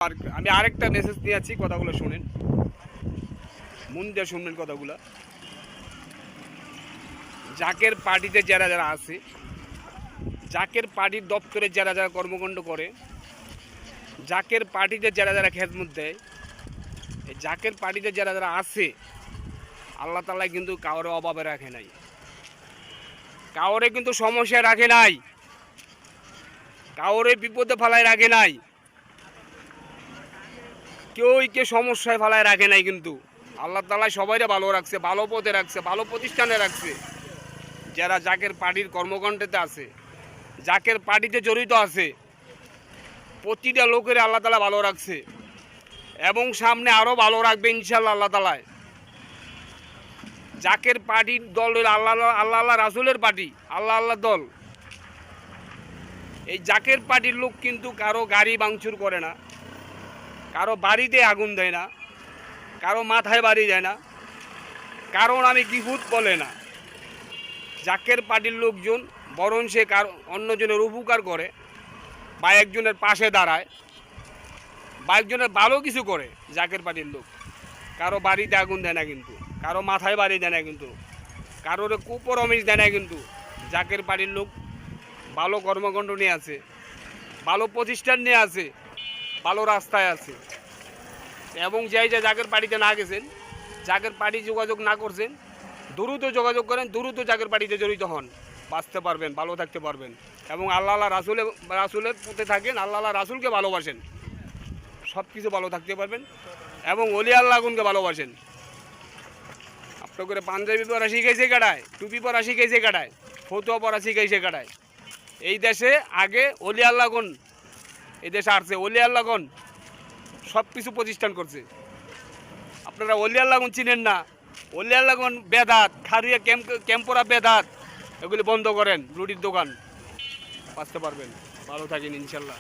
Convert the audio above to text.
আর আমি আরেকটা মেসেজ দিয়ে আছি, কথাগুলো শুনেন, মন দিয়ে শুনবেন কথাগুলো। জাকের পার্টিতে যারা যারা আছে, জাকের পার্টির দপ্তরে যারা যারা কর্মকাণ্ড করে, জাকের পার্টিতে যারা যারা খেদমত দেয়, এই জাকের পার্টিতে যারা যারা আছে, আল্লাহ তাআলা কিন্তু কাউরে অভাবে রাখে নাই, কাউরে কিন্তু সমস্যায় রাখে নাই, কাউরে বিপদে ফেলায় রাখে নাই, কেউকে সমস্যায় ফেলায় রাখে নাই। কিন্তু আল্লাহ তাআলা সবাইরে ভালো রাখছে, ভালো পথে রাখছে, ভালো প্রতিষ্ঠানে রাখছে। যারা জাকের পার্টির কর্মকাণ্ডেতে আছে, জাকের পার্টিতে জড়িত আছে, প্রতিটা লোকের আল্লাহ তাআলা ভালো রাখছে এবং সামনে আরও ভালো রাখবে ইনশাআল্লাহ আল্লাহ তাআলা। জাকের পার্টির দল আল্লাহ আল্লাহ রাসূলের পার্টি, আল্লাহ আল্লাহ দল। এই জাকের পার্টির লোক কিন্তু কারো গাড়ি ভাঙচুর করে না, কারো বাড়িতে আগুন দেয় না, কারো মাথায় বাড়ি দেয় না, কারণ আমি কিফুত বলে না। জাকের পার্টির লোকজন বরং সে কারো অন্যজনের উপকার করে, বা একজনের পাশে দাঁড়ায়, বা একজনের ভালো কিছু করে। জাকের পার্টির লোক কারো বাড়িতে আগুন দেয় না, কিন্তু কারো মাথায় বাড়ি দেয় না, কিন্তু কারোর কুপরমিশ দেয় না। কিন্তু জাকের পার্টির লোক ভালো কর্মকাণ্ড নিয়ে আছে, ভালো প্রতিষ্ঠান নিয়ে আছে, ভালো রাস্তায় আছে। এবং যাই যে জাকের পার্টিতে না গেছেন, জাকের পার্টি যোগাযোগ না করছেন, দ্রুত যোগাযোগ করেন, দ্রুত জাকের পার্টিতে জড়িত হন, বাঁচতে পারবেন, ভালো থাকতে পারবেন। এবং আল্লাহ আল্লাহ রাসূলের পথে থাকেন, আল্লাহ আল্লাহ রাসূলকে ভালোবাসেন, সব কিছু ভালো থাকতে পারবেন। এবং ওলি আল্লাহ গুনকে ভালোবাসেন। আপনাকে পাঞ্জাবি পরা শিখাইছে কাটায়, টুপি পরা শিখাইছে কাটায়, ফতুয়া পরা শিখাইছে কাটায়। এই দেশে আগে ওলি আল্লাহ গুন এই দেশে আসছে, ওলি আল্লাহ গুন সব কিছু প্রতিষ্ঠান করছে। আপনারা ওলি আল্লাহ গুন চিনেন না, ওলি আল্লাহ গুন বেদাত, খারিয়া ক্যাম্পরা বেদাত, এগুলি বন্ধ করেন, রুটির দোকান, বাঁচতে পারবেন, ভালো থাকেন ইনশাল্লাহ।